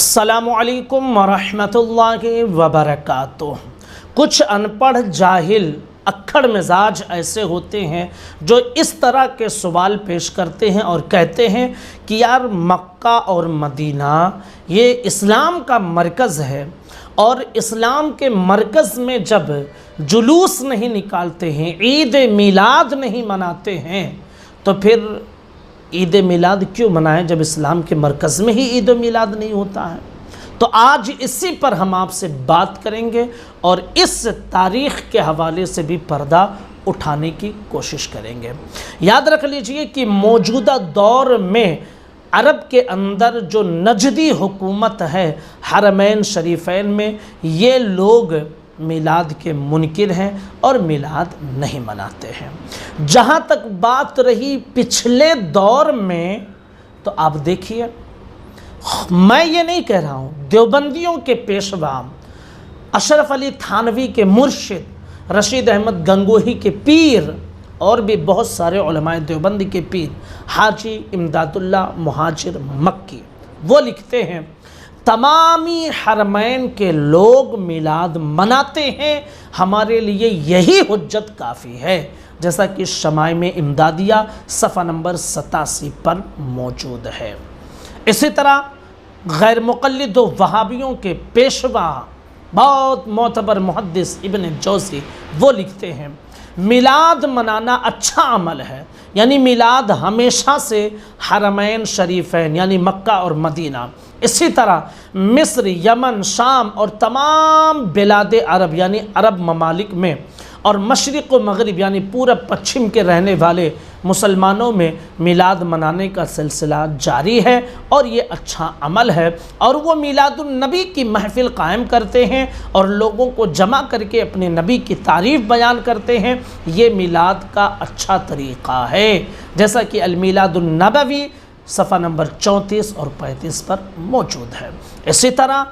अस्सलामु अलैकुम वरहमतुल्लाहि वबरकातुह। कुछ अनपढ़ जाहिल अक्खड़ मिजाज ऐसे होते हैं जो इस तरह के सवाल पेश करते हैं और कहते हैं कि यार मक्का और मदीना ये इस्लाम का मरकज़ है और इस्लाम के मरकज़ में जब जुलूस नहीं निकालते हैं, ईद मिलाद नहीं मनाते हैं, तो फिर ईद मिलाद क्यों मनाएं जब इस्लाम के मरकज़ में ही ईद मिलाद नहीं होता है। तो आज इसी पर हम आपसे बात करेंगे और इस तारीख़ के हवाले से भी पर्दा उठाने की कोशिश करेंगे। याद रख लीजिए कि मौजूदा दौर में अरब के अंदर जो नजदी हुकूमत है हरमैन शरीफैन में, ये लोग मिलाद के मुनकिर हैं और मिलाद नहीं मनाते हैं। जहाँ तक बात रही पिछले दौर में, तो आप देखिए, मैं ये नहीं कह रहा हूँ, देवबंदियों के पेशवा अशरफ अली थानवी के मुर्शिद, रशीद अहमद गंगोही के पीर और भी बहुत सारे उलमाए देवबंदी के पीर हाजी इमदादुल्लाह मुहाजिर मक्की, वो लिखते हैं तमामी हरमैन के लोग मिलाद मनाते हैं, हमारे लिए यही हुज्जत काफ़ी है, जैसा कि शमाए में इमदादिया सफ़ा नंबर 87 पर मौजूद है। इसी तरह गैर मुक़ल्लिद वहाबियों के पेशवा बहुत मोतबर मुहद्दिस इब्न जौज़ी वो लिखते हैं मिलाद मनाना अच्छा अमल है, यानी मिलाद हमेशा से हरमैन शरीफैन यानी मक्का और मदीना, इसी तरह मिस्र, यमन, शाम और तमाम बिलाद अरब यानी अरब ममालिक में और मशरिक़ व मग़रिब यानी पूरब पश्चिम के रहने वाले मुसलमानों में मिलाद मनाने का सिलसिला जारी है और ये अच्छा अमल है। और वो मिलादुन नबी की महफ़िल कायम करते हैं और लोगों को जमा करके अपने नबी की तारीफ़ बयान करते हैं। ये मिलाद का अच्छा तरीक़ा है, जैसा कि अल मिलादुन नबवी सफ़ा नंबर 34 और 35 पर मौजूद है। इसी तरह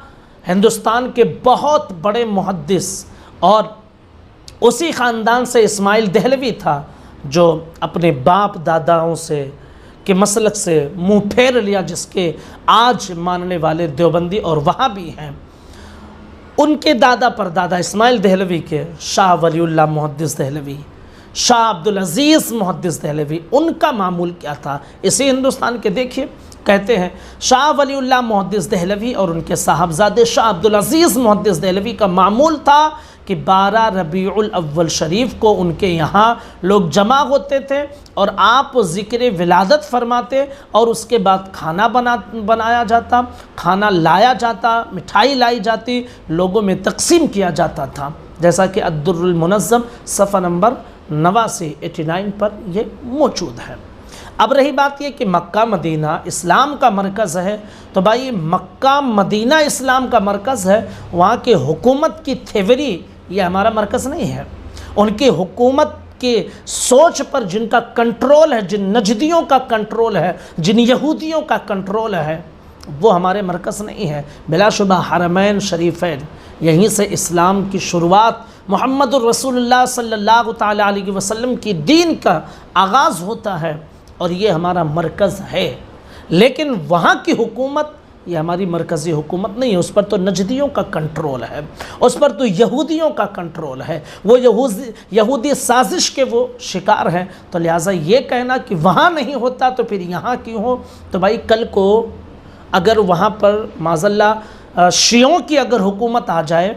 हिंदुस्तान के बहुत बड़े मुहद्दिस और उसी ख़ानदान से इस्माइल दहलवी था जो अपने बाप दादाओं से के मसलक से मुँह फेर लिया, जिसके आज मानने वाले देवबंदी और वहाबी हैं। उनके दादा परदादा इस्माइल दहलवी के शाह वलीउल्लाह मुहद्दिस दहलवी, शाह अब्दुल अज़ीज़ मुहद्दिस दहलवी, उनका मामूल क्या था इसी हिंदुस्तान के देखिए। कहते हैं शाह वलीउल्लाह मुहद्दिस दहलवी और उनके साहबजादे शाह अब्दुल अज़ीज़ मुहद्दिस दहलवी का मामूल था कि 12 रबीउल अव्वल शरीफ को उनके यहाँ लोग जमा होते थे और आप ज़िक्र विलादत फरमाते और उसके बाद खाना बनाया जाता, खाना लाया जाता, मिठाई लाई जाती, लोगों में तकसीम किया जाता था, जैसा कि अद्दुर्रुल मुनज़्ज़म सफ़ा नंबर 89 पर ये मौजूद है। अब रही बात ये कि मक्का मदीना इस्लाम का मरकज़ है, तो भाई मक्का मदीना इस्लाम का मरकज़ है, वहाँ के हुकूमत की थेवरी ये हमारा मरकज़ नहीं है। उनकी हुकूमत के सोच पर जिनका कंट्रोल है, जिन नजदियों का कंट्रोल है, जिन यहूदियों का कंट्रोल है, वो हमारे मरकज़ नहीं है। बिलाशुबा हरमैन शरीफैन, यहीं से इस्लाम की शुरुआत मुहम्मदुर रसूलुल्लाह सल्लल्लाहु तआला अलैहि वसल्लम की दीन का आगाज़ होता है और ये हमारा मरकज़ है। लेकिन वहाँ की हुकूमत ये हमारी मरकज़ी हुकूमत नहीं है, उस पर तो नजदियों का कंट्रोल है, उस पर तो यहूदियों का कंट्रोल है, वो यहूदी साजिश के वो शिकार हैं। तो लिहाजा ये कहना कि वहाँ नहीं होता तो फिर यहाँ क्यों हो। तो भाई कल को अगर वहाँ पर माज़ल्लाह शियों की अगर हुकूमत आ जाए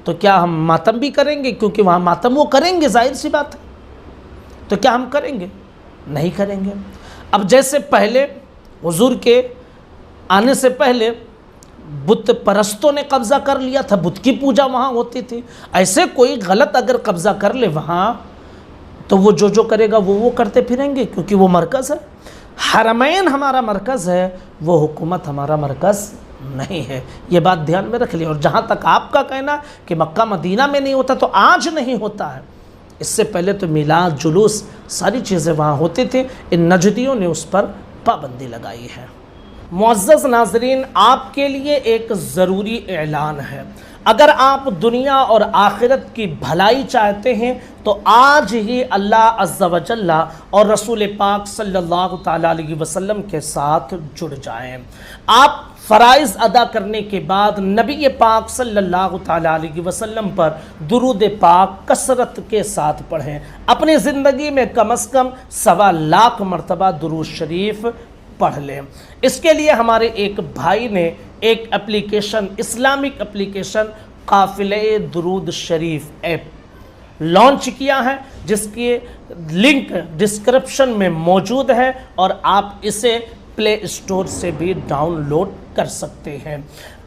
तो क्या हम मातम भी करेंगे? क्योंकि वहाँ मातम वो करेंगे, जाहिर सी बात है। तो क्या हम करेंगे? नहीं करेंगे। अब जैसे पहले हुजूर के आने से पहले बुत परस्तों ने कब्ज़ा कर लिया था, बुत की पूजा वहाँ होती थी, ऐसे कोई गलत अगर कब्ज़ा कर ले वहाँ, तो वो जो करेगा वो करते फिरेंगे, क्योंकि वो मरकज़ है। हरमैन हमारा मरकज़ है, वो हुकूमत हमारा मरकज़ नहीं है। ये बात ध्यान में रख लिया। और जहाँ तक आपका कहना कि मक्का मदीना में नहीं होता, तो आज नहीं होता है, इससे पहले तो मिलाद जुलूस सारी चीज़ें वहाँ होती थी। इन नजदियों ने उस पर पाबंदी लगाई है। मुअज़्ज़ज़ नाज़रीन, आपके लिए एक ज़रूरी ऐलान है। अगर आप दुनिया और आखिरत की भलाई चाहते हैं तो आज ही अल्लाह अज़्ज़ा व जल्ला और रसूल पाक सल्लल्लाहु तआला अलैहि वसल्लम के साथ जुड़ जाएं। आप فرائض ادا کرنے کے بعد نبی پاک صلی اللہ تعالیٰ علیہ وسلم پر درود پاک کثرت کے ساتھ پڑھیں۔ اپنی زندگی میں کم از کم 1.25 لاکھ مرتبہ درود شریف پڑھ لیں۔ اس کے لیے ہمارے ایک بھائی نے ایک اپلیکیشن، اسلامک اپلیکیشن قافلہ درود شریف ایپ لانچ کیا ہے، جس کی لنک ڈسکرپشن میں موجود ہے اور آپ اسے پلے اسٹور سے بھی ڈاؤن لوڈ کر سکتے ہیں۔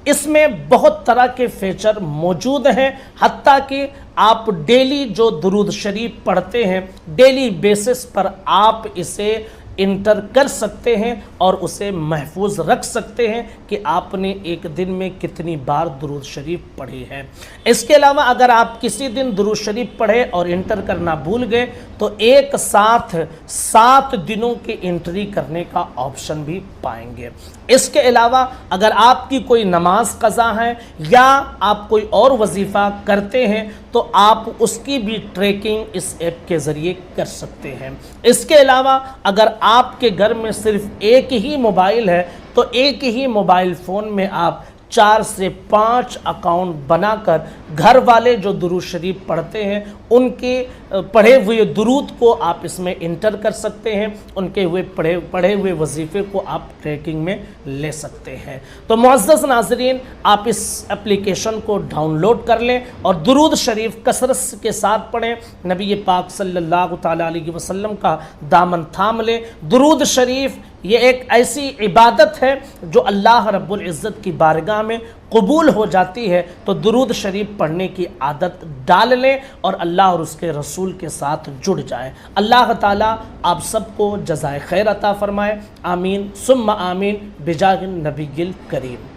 اس میں بہت طرح کے فیچر موجود ہیں، حتیٰ کہ آپ ڈیلی جو درود شریف پڑھتے ہیں ڈیلی بیسس پر آپ اسے انٹر کر سکتے ہیں اور اسے محفوظ رکھ سکتے ہیں کہ آپ نے ایک دن میں کتنی بار درود شریف پڑھی ہے۔ اس کے علاوہ اگر آپ کسی دن درود شریف پڑھے اور انٹر کرنا بھول گئے تو ایک ساتھ 7 دنوں کی انٹری کرنے کا آپشن بھی پائیں گے۔ اس کے علاوہ اگر آپ کی کوئی نماز قضا ہے یا آپ کوئی اور وظیفہ کرتے ہیں تو آپ اس کی بھی ٹریکنگ اس ایپ کے ذریعے کر سکتے ہیں۔ اس کے علاوہ اگر آپ کے گھر میں صرف ایک ہی موبائل ہے تو ایک ہی موبائل فون میں آپ 4 سے 5 اکاؤنٹ بنا کر گھر والے جو درود شریف پڑھتے ہیں ان کے پڑھے ہوئے درود کو آپ اس میں انٹر کر سکتے ہیں، ان کے پڑھے ہوئے وظیفے کو آپ ٹریکنگ میں لے سکتے ہیں۔ تو معزز ناظرین، آپ اس اپلیکیشن کو ڈاؤن لوڈ کر لیں اور درود شریف کثرت کے ساتھ پڑھیں، نبی پاک صلی اللہ تعالیٰ علیہ وسلم کا دامن تھام لیں۔ درود شریف یہ ایک ایسی عبادت ہے جو اللہ رب العزت کی بارگاہ میں قبول ہو جاتی ہے، تو درود شریف پڑھنے کی عادت ڈال لیں اور اللہ اور اس کے رسول کے ساتھ جڑ جائیں۔ اللہ تعالیٰ آپ سب کو جزائے خیر عطا فرمائے، آمین ثم آمین بجاہ النبی الکریم۔